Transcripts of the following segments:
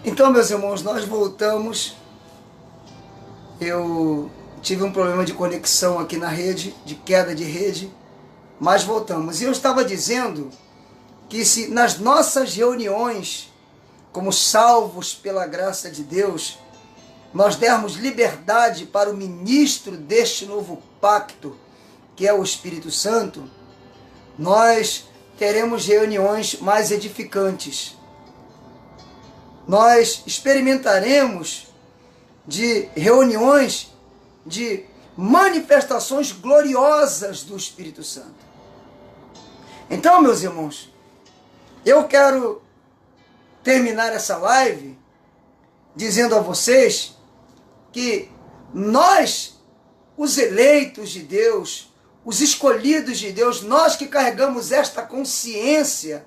Então, meus irmãos, nós voltamos. Eu tive um problema de conexão aqui na rede, de queda de rede, mas voltamos. E eu estava dizendo que se nas nossas reuniões, como salvos pela graça de Deus, nós dermos liberdade para o ministro deste novo pacto, que é o Espírito Santo, nós teremos reuniões mais edificantes. Nós experimentaremos de reuniões de manifestações gloriosas do Espírito Santo. Então, meus irmãos, eu quero terminar essa live dizendo a vocês que nós, os eleitos de Deus, os escolhidos de Deus, nós que carregamos esta consciência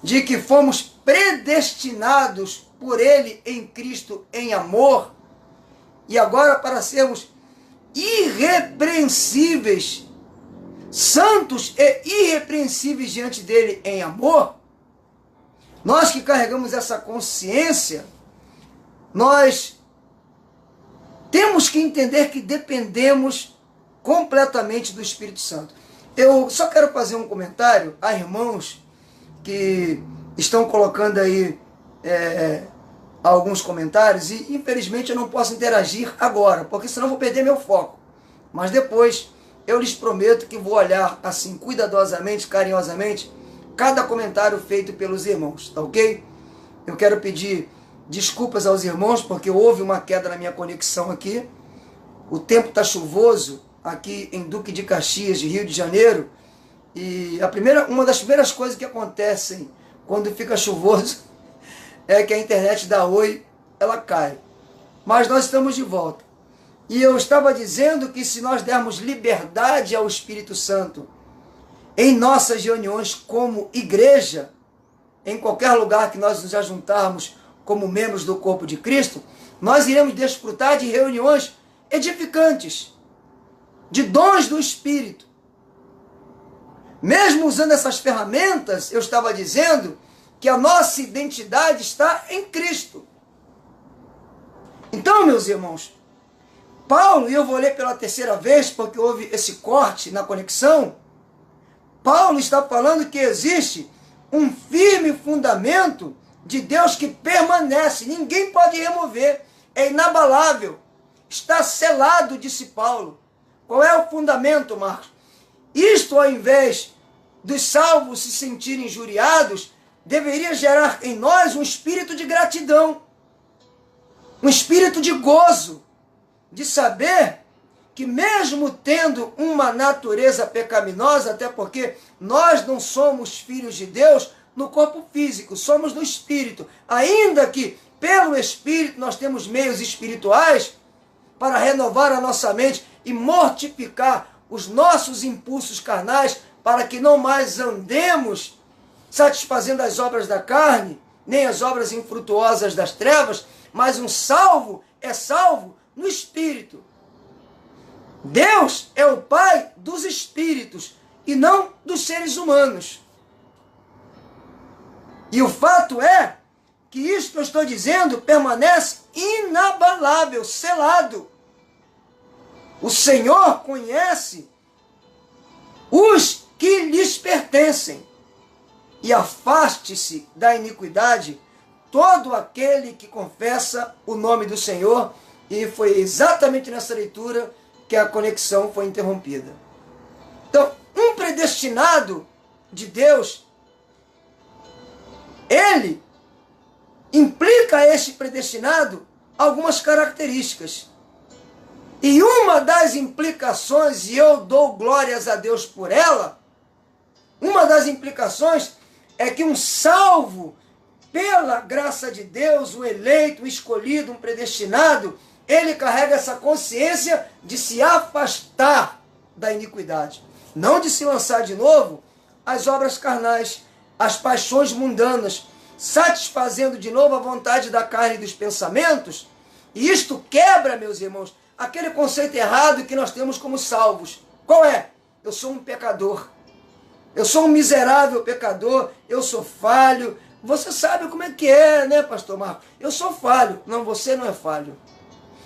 de que fomos predestinados por Ele em Cristo em amor, e agora para sermos irrepreensíveis, santos e irrepreensíveis diante dele em amor, nós que carregamos essa consciência, nós temos que entender que dependemos completamente do Espírito Santo. Eu só quero fazer um comentário a irmãos que estão colocando aí alguns comentários, e infelizmente eu não posso interagir agora, porque senão eu vou perder meu foco. Mas depois eu lhes prometo que vou olhar assim cuidadosamente, carinhosamente, cada comentário feito pelos irmãos, tá ok? Eu quero pedir desculpas aos irmãos, porque houve uma queda na minha conexão aqui. O tempo está chuvoso aqui em Duque de Caxias, de Rio de Janeiro, e uma das primeiras coisas que acontecem quando fica chuvoso é que a internet da Oi, ela cai. Mas nós estamos de volta. E eu estava dizendo que se nós dermos liberdade ao Espírito Santo em nossas reuniões como igreja, em qualquer lugar que nós nos ajuntarmos como membros do corpo de Cristo, nós iremos desfrutar de reuniões edificantes, de dons do Espírito. Mesmo usando essas ferramentas, eu estava dizendo que a nossa identidade está em Cristo. Então, meus irmãos, Paulo, e eu vou ler pela terceira vez, porque houve esse corte na conexão, Paulo está falando que existe um firme fundamento de Deus que permanece, ninguém pode remover, é inabalável, está selado, disse Paulo. Qual é o fundamento, Marcos? Isto, ao invés dos salvos se sentirem injuriados, deveria gerar em nós um espírito de gratidão, um espírito de gozo, de saber que mesmo tendo uma natureza pecaminosa, até porque nós não somos filhos de Deus no corpo físico, somos no espírito, ainda que pelo espírito nós temos meios espirituais para renovar a nossa mente e mortificar os nossos impulsos carnais, para que não mais andemos satisfazendo as obras da carne, nem as obras infrutuosas das trevas, mas um salvo é salvo no Espírito. Deus é o Pai dos espíritos e não dos seres humanos. E o fato é que isso que eu estou dizendo permanece inabalável, selado. O Senhor conhece os que lhes pertencem. E afaste-se da iniquidade todo aquele que confessa o nome do Senhor. E foi exatamente nessa leitura que a conexão foi interrompida. Então, um predestinado de Deus, ele implica a este predestinado algumas características. E uma das implicações, e eu dou glórias a Deus por ela, uma das implicações é que um salvo, pela graça de Deus, um eleito, um escolhido, um predestinado, ele carrega essa consciência de se afastar da iniquidade. Não de se lançar de novo às obras carnais, às paixões mundanas, satisfazendo de novo a vontade da carne e dos pensamentos. E isto quebra, meus irmãos, aquele conceito errado que nós temos como salvos. Qual é? Eu sou um pecador. Eu sou um miserável pecador, eu sou falho, você sabe como é que é, né, pastor Marcos? Eu sou falho. Não, você não é falho.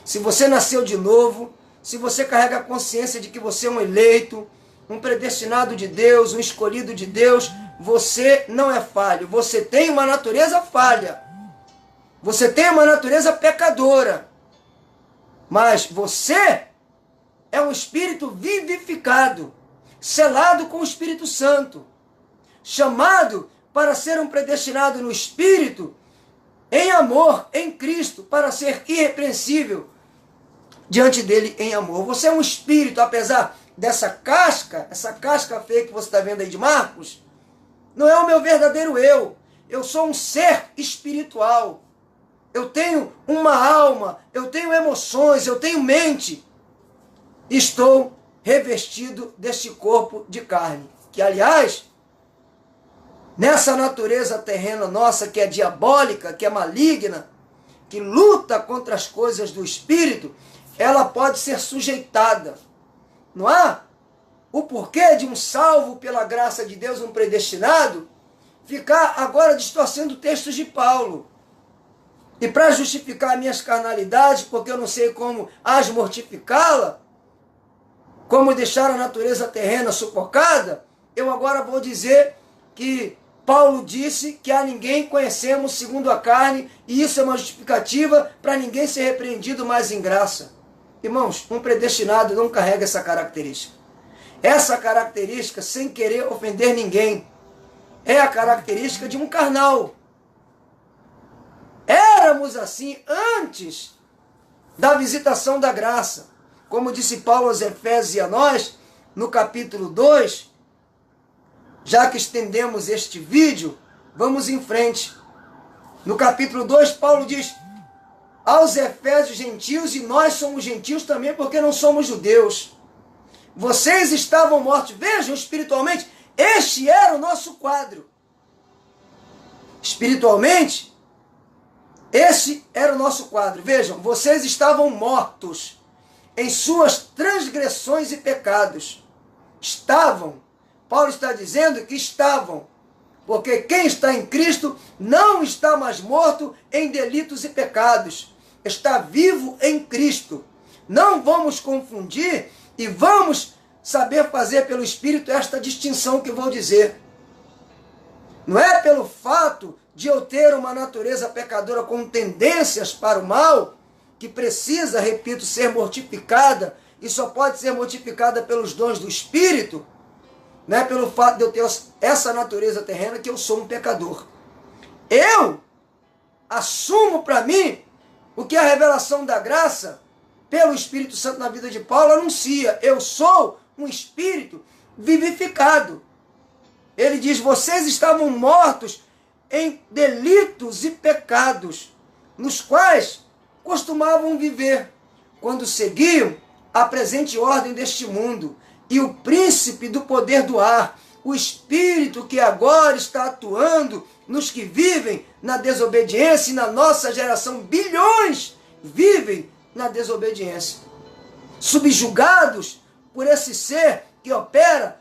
Se você nasceu de novo, se você carrega a consciência de que você é um eleito, um predestinado de Deus, um escolhido de Deus, você não é falho. Você tem uma natureza falha. Você tem uma natureza pecadora. Mas você é um espírito vivificado, selado com o Espírito Santo, chamado para ser um predestinado no Espírito, em amor, em Cristo, para ser irrepreensível diante dele em amor. Você é um espírito, apesar dessa casca, essa casca feia que você está vendo aí de Marcos, não é o meu verdadeiro eu. Eu sou um ser espiritual. Eu tenho uma alma, eu tenho emoções, eu tenho mente. Estou revestido deste corpo de carne, que aliás, nessa natureza terrena nossa que é diabólica, que é maligna, que luta contra as coisas do espírito, ela pode ser sujeitada. Não há o porquê de um salvo pela graça de Deus, um predestinado, ficar agora distorcendo textos de Paulo. E para justificar minhas carnalidades, porque eu não sei como as mortificá-la, como deixar a natureza terrena sufocada, eu agora vou dizer que Paulo disse que a ninguém conhecemos segundo a carne, e isso é uma justificativa para ninguém ser repreendido mais em graça. Irmãos, um predestinado não carrega essa característica. Essa característica, sem querer ofender ninguém, é a característica de um carnal. Éramos assim antes da visitação da graça. Como disse Paulo aos Efésios e a nós, no capítulo 2, já que estendemos este vídeo, vamos em frente. No capítulo 2, Paulo diz aos Efésios gentios, e nós somos gentios também porque não somos judeus. Vocês estavam mortos. Vejam, espiritualmente, este era o nosso quadro. Espiritualmente, esse era o nosso quadro. Vejam, vocês estavam mortos em suas transgressões e pecados. Estavam. Paulo está dizendo que estavam. Porque quem está em Cristo não está mais morto em delitos e pecados. Está vivo em Cristo. Não vamos confundir e vamos saber fazer pelo Espírito esta distinção que vou dizer. Não é pelo fato de eu ter uma natureza pecadora com tendências para o mal, que precisa, repito, ser mortificada, e só pode ser mortificada pelos dons do Espírito, não é pelo fato de eu ter essa natureza terrena que eu sou um pecador. Eu assumo para mim o que a revelação da graça, pelo Espírito Santo na vida de Paulo, anuncia. Eu sou um espírito vivificado. Ele diz, vocês estavam mortos em delitos e pecados, nos quais costumavam viver, quando seguiam a presente ordem deste mundo, e o príncipe do poder do ar, o espírito que agora está atuando nos que vivem na desobediência, e na nossa geração, bilhões vivem na desobediência, subjugados por esse ser que opera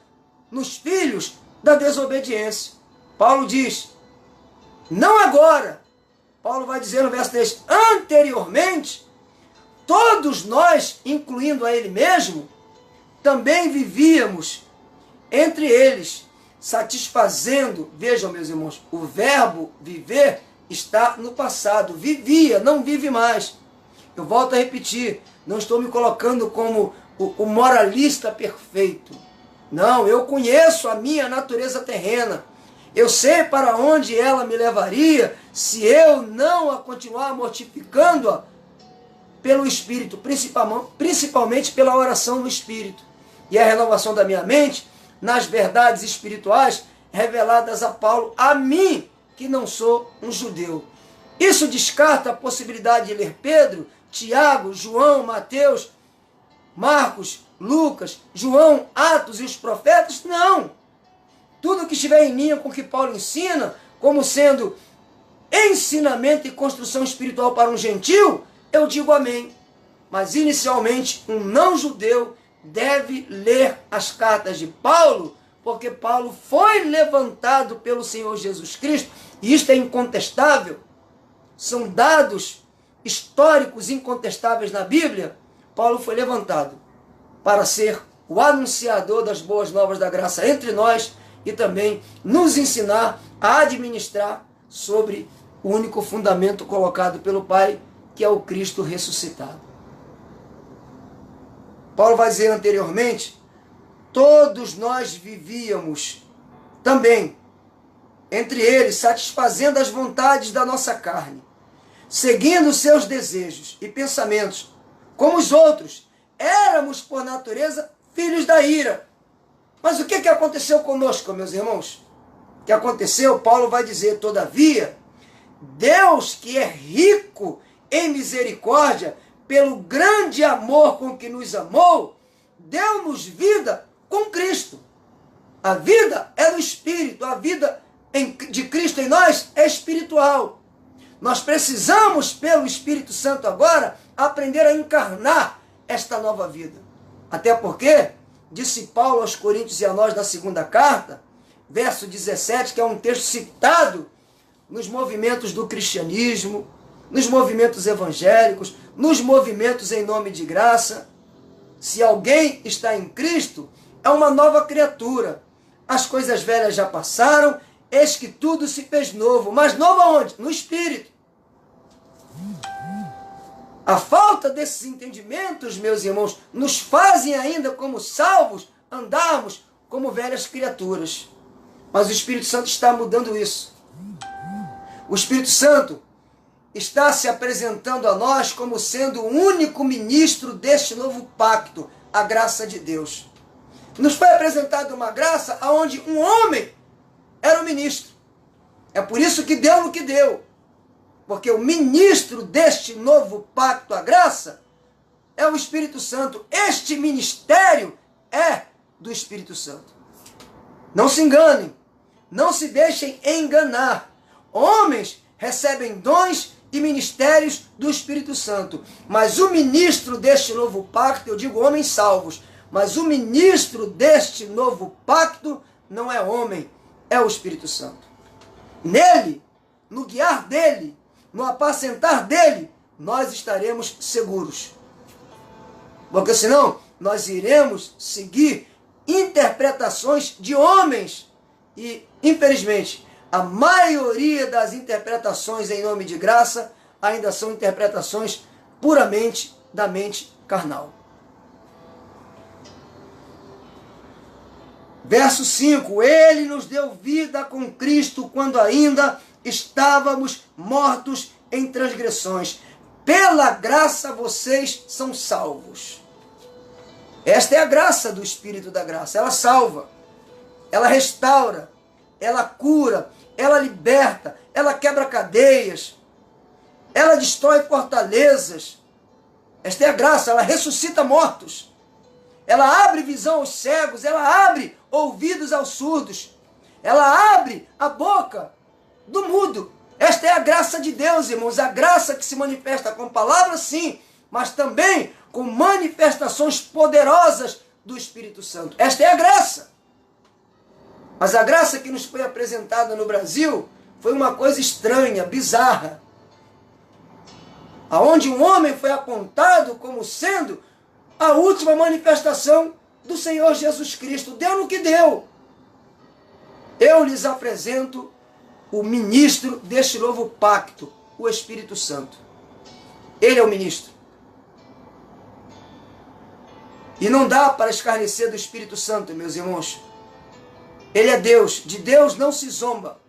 nos filhos da desobediência. Paulo diz, não agora, Paulo vai dizer no verso 3, anteriormente, todos nós, incluindo a ele mesmo, também vivíamos entre eles, satisfazendo, vejam meus irmãos, o verbo viver está no passado, vivia, não vive mais. Eu volto a repetir, não estou me colocando como o moralista perfeito. Não, eu conheço a minha natureza terrena. Eu sei para onde ela me levaria se eu não a continuar mortificando-a pelo Espírito, principalmente pela oração no Espírito. E a renovação da minha mente nas verdades espirituais reveladas a Paulo, a mim, que não sou um judeu. Isso descarta a possibilidade de ler Pedro, Tiago, João, Mateus, Marcos, Lucas, João, Atos e os profetas? Não! Tudo que estiver em linha com o que Paulo ensina, como sendo ensinamento e construção espiritual para um gentil, eu digo amém. Mas inicialmente, um não-judeu deve ler as cartas de Paulo, porque Paulo foi levantado pelo Senhor Jesus Cristo e isto é incontestável, são dados históricos incontestáveis na Bíblia, Paulo foi levantado para ser o anunciador das boas novas da graça entre nós e também nos ensinar a administrar sobre o único fundamento colocado pelo Pai, que é o Cristo ressuscitado. Paulo vai dizer anteriormente, todos nós vivíamos também, entre eles, satisfazendo as vontades da nossa carne, seguindo seus desejos e pensamentos, como os outros, éramos por natureza filhos da ira. Mas o que aconteceu conosco, meus irmãos? O que aconteceu, Paulo vai dizer, todavia, Deus, que é rico em misericórdia, pelo grande amor com que nos amou, deu-nos vida com Cristo. A vida é do Espírito, a vida de Cristo em nós é espiritual. Nós precisamos, pelo Espírito Santo agora, aprender a encarnar esta nova vida. Até porque, disse Paulo aos Coríntios e a nós na segunda carta, verso 17, que é um texto citado nos movimentos do cristianismo, nos movimentos evangélicos, nos movimentos em nome de graça. Se alguém está em Cristo, é uma nova criatura. As coisas velhas já passaram, eis que tudo se fez novo. Mas novo aonde? No Espírito. A falta desses entendimentos, meus irmãos, nos fazem ainda como salvos andarmos como velhas criaturas. Mas o Espírito Santo está mudando isso. O Espírito Santo está se apresentando a nós como sendo o único ministro deste novo pacto, a graça de Deus. Nos foi apresentada uma graça onde um homem era o ministro. É por isso que deu no que deu. Porque o ministro deste novo pacto, a graça, é o Espírito Santo. Este ministério é do Espírito Santo. Não se enganem, não se deixem enganar. Homens recebem dons e ministérios do Espírito Santo. Mas o ministro deste novo pacto, eu digo homens salvos, mas o ministro deste novo pacto não é homem, é o Espírito Santo. Nele, no guiar dele, no apacentar dele, nós estaremos seguros. Porque senão, nós iremos seguir interpretações de homens. E, infelizmente, a maioria das interpretações em nome de graça ainda são interpretações puramente da mente carnal. Verso 5, ele nos deu vida com Cristo quando ainda estávamos mortos em transgressões. Pela graça vocês são salvos. Esta é a graça do Espírito da graça. Ela salva, ela restaura, ela cura, ela liberta, ela quebra cadeias, ela destrói fortalezas. Esta é a graça, ela ressuscita mortos. Ela abre visão aos cegos, ela abre ouvidos aos surdos, ela abre a boca do mudo. Esta é a graça de Deus, irmãos, a graça que se manifesta com palavras, sim, mas também com manifestações poderosas do Espírito Santo. Esta é a graça. Mas a graça que nos foi apresentada no Brasil foi uma coisa estranha, bizarra, aonde um homem foi apontado como sendo a última manifestação do Senhor Jesus Cristo. Deu no que deu. Eu lhes apresento o ministro deste novo pacto, o Espírito Santo. Ele é o ministro. E não dá para escarnecer do Espírito Santo, meus irmãos. Ele é Deus. De Deus não se zomba.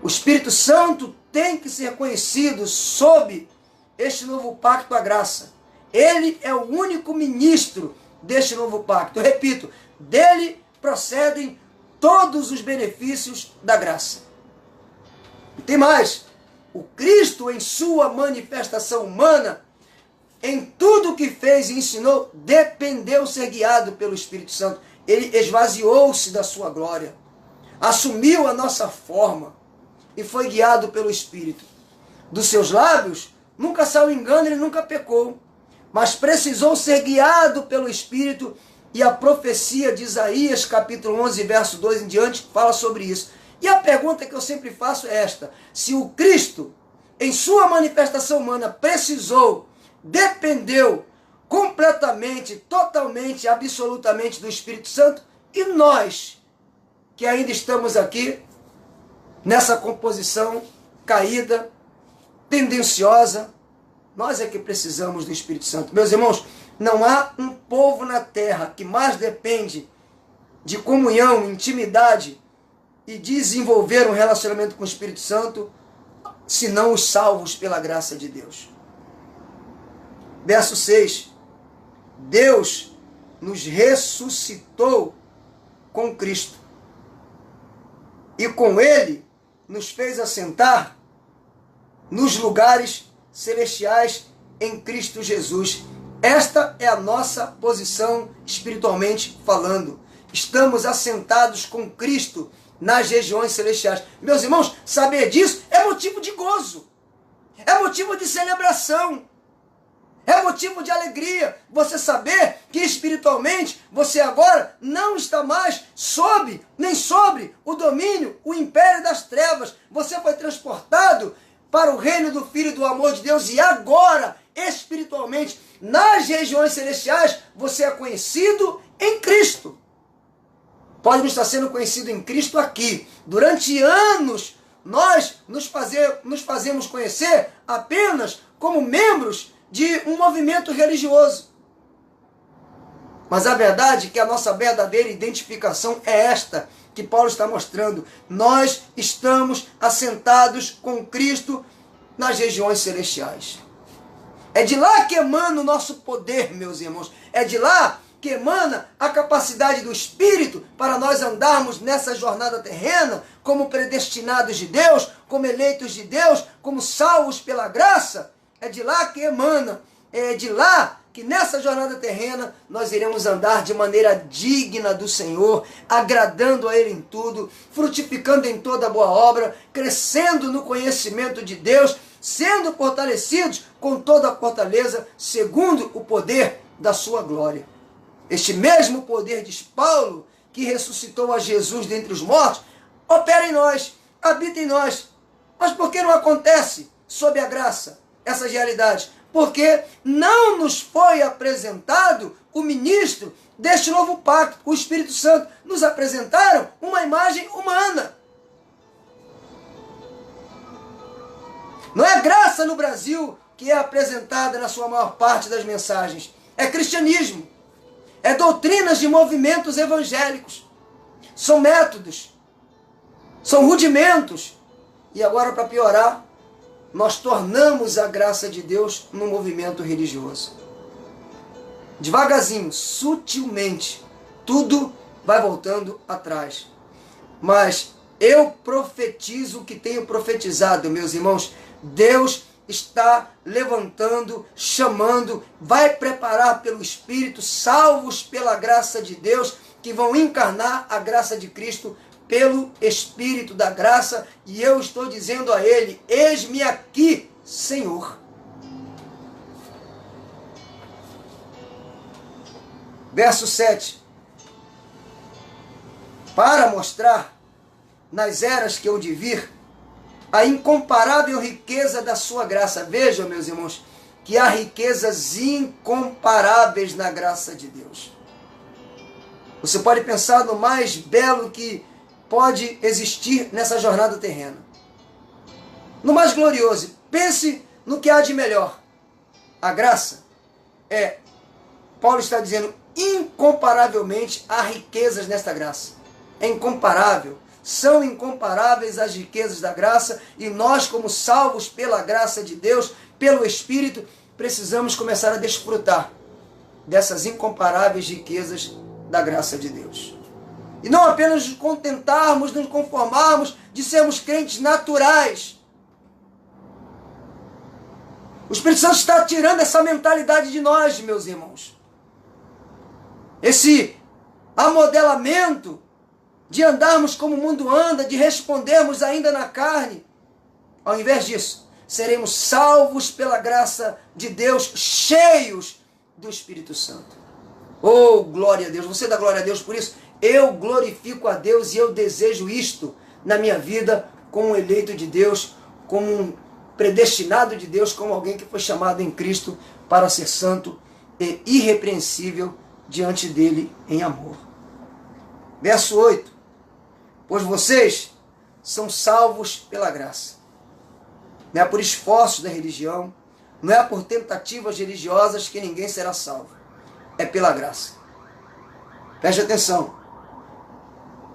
O Espírito Santo tem que ser conhecido sob este novo pacto, a graça. Ele é o único ministro deste novo pacto. Eu repito, dele procedem todos os benefícios da graça. E tem mais. O Cristo, em sua manifestação humana, em tudo o que fez e ensinou, dependeu ser guiado pelo Espírito Santo. Ele esvaziou-se da sua glória, assumiu a nossa forma e foi guiado pelo Espírito. Dos seus lábios nunca saiu engano, ele nunca pecou, mas precisou ser guiado pelo Espírito, e a profecia de Isaías, capítulo 11, verso 2 em diante, fala sobre isso. E a pergunta que eu sempre faço é esta: se o Cristo, em sua manifestação humana, dependeu completamente, totalmente, absolutamente do Espírito Santo, e nós, que ainda estamos aqui, nessa composição caída, tendenciosa, nós é que precisamos do Espírito Santo. Meus irmãos, não há um povo na terra que mais depende de comunhão, intimidade e desenvolver um relacionamento com o Espírito Santo, senão os salvos pela graça de Deus. Verso 6. Deus nos ressuscitou com Cristo e com Ele nos fez assentar nos lugares celestiais em Cristo Jesus. Esta é a nossa posição espiritualmente falando. Estamos assentados com Cristo nas regiões celestiais. Meus irmãos, saber disso é motivo de gozo, é motivo de celebração, é motivo de alegria. Você saber que espiritualmente você agora não está mais nem sobre o domínio, o império das trevas. Você foi transportado para o reino do Filho e do amor de Deus, e agora, espiritualmente, nas regiões celestiais, você é conhecido em Cristo. Pode não estar sendo conhecido em Cristo aqui. Durante anos, nós nos fazemos conhecer apenas como membros de um movimento religioso. Mas a verdade é que a nossa verdadeira identificação é esta, que Paulo está mostrando. Nós estamos assentados com Cristo nas regiões celestiais. É de lá que emana o nosso poder, meus irmãos. É de lá que emana a capacidade do Espírito para nós andarmos nessa jornada terrena como predestinados de Deus, como eleitos de Deus, como salvos pela graça. É de lá que emana, é de lá que nessa jornada terrena nós iremos andar de maneira digna do Senhor, agradando a Ele em tudo, frutificando em toda boa obra, crescendo no conhecimento de Deus, sendo fortalecidos com toda a fortaleza, segundo o poder da sua glória. Este mesmo poder, diz Paulo, que ressuscitou a Jesus dentre os mortos, opera em nós, habita em nós. Mas por que não acontece sob a graça essas realidades? Porque não nos foi apresentado o ministro deste novo pacto, o Espírito Santo. Nos apresentaram uma imagem humana. Não é graça no Brasil que é apresentada na sua maior parte das mensagens. É cristianismo. É doutrinas de movimentos evangélicos. São métodos. São rudimentos. E agora, para piorar, nós tornamos a graça de Deus num movimento religioso. Devagarzinho, sutilmente, tudo vai voltando atrás. Mas eu profetizo o que tenho profetizado, meus irmãos. Deus está levantando, chamando, vai preparar pelo Espírito, salvos pela graça de Deus, que vão encarnar a graça de Cristo pelo Espírito da graça, e eu estou dizendo a Ele: eis-me aqui, Senhor. Verso 7. Para mostrar, nas eras que hão de vir, a incomparável riqueza da sua graça. Vejam, meus irmãos, que há riquezas incomparáveis na graça de Deus. Você pode pensar no mais belo que pode existir nessa jornada terrena, no mais glorioso. Pense no que há de melhor. A graça Paulo está dizendo, incomparavelmente há riquezas nesta graça. É incomparável. São incomparáveis as riquezas da graça, e nós, como salvos pela graça de Deus, pelo Espírito, precisamos começar a desfrutar dessas incomparáveis riquezas da graça de Deus. E não apenas nos contentarmos, nos conformarmos de sermos crentes naturais. O Espírito Santo está tirando essa mentalidade de nós, meus irmãos. Esse amodelamento de andarmos como o mundo anda, de respondermos ainda na carne. Ao invés disso, seremos salvos pela graça de Deus, cheios do Espírito Santo. Oh, glória a Deus! Você dá glória a Deus por isso? Eu glorifico a Deus e eu desejo isto na minha vida como um eleito de Deus, como um predestinado de Deus, como alguém que foi chamado em Cristo para ser santo e irrepreensível diante dele em amor. Verso 8. Pois vocês são salvos pela graça. Não é por esforços da religião, não é por tentativas religiosas que ninguém será salvo. É pela graça. Preste atenção.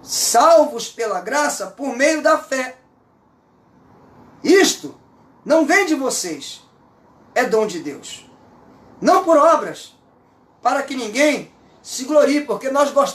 Salvos pela graça por meio da fé. Isto não vem de vocês, é dom de Deus. Não por obras, para que ninguém se glorie, porque nós gostamos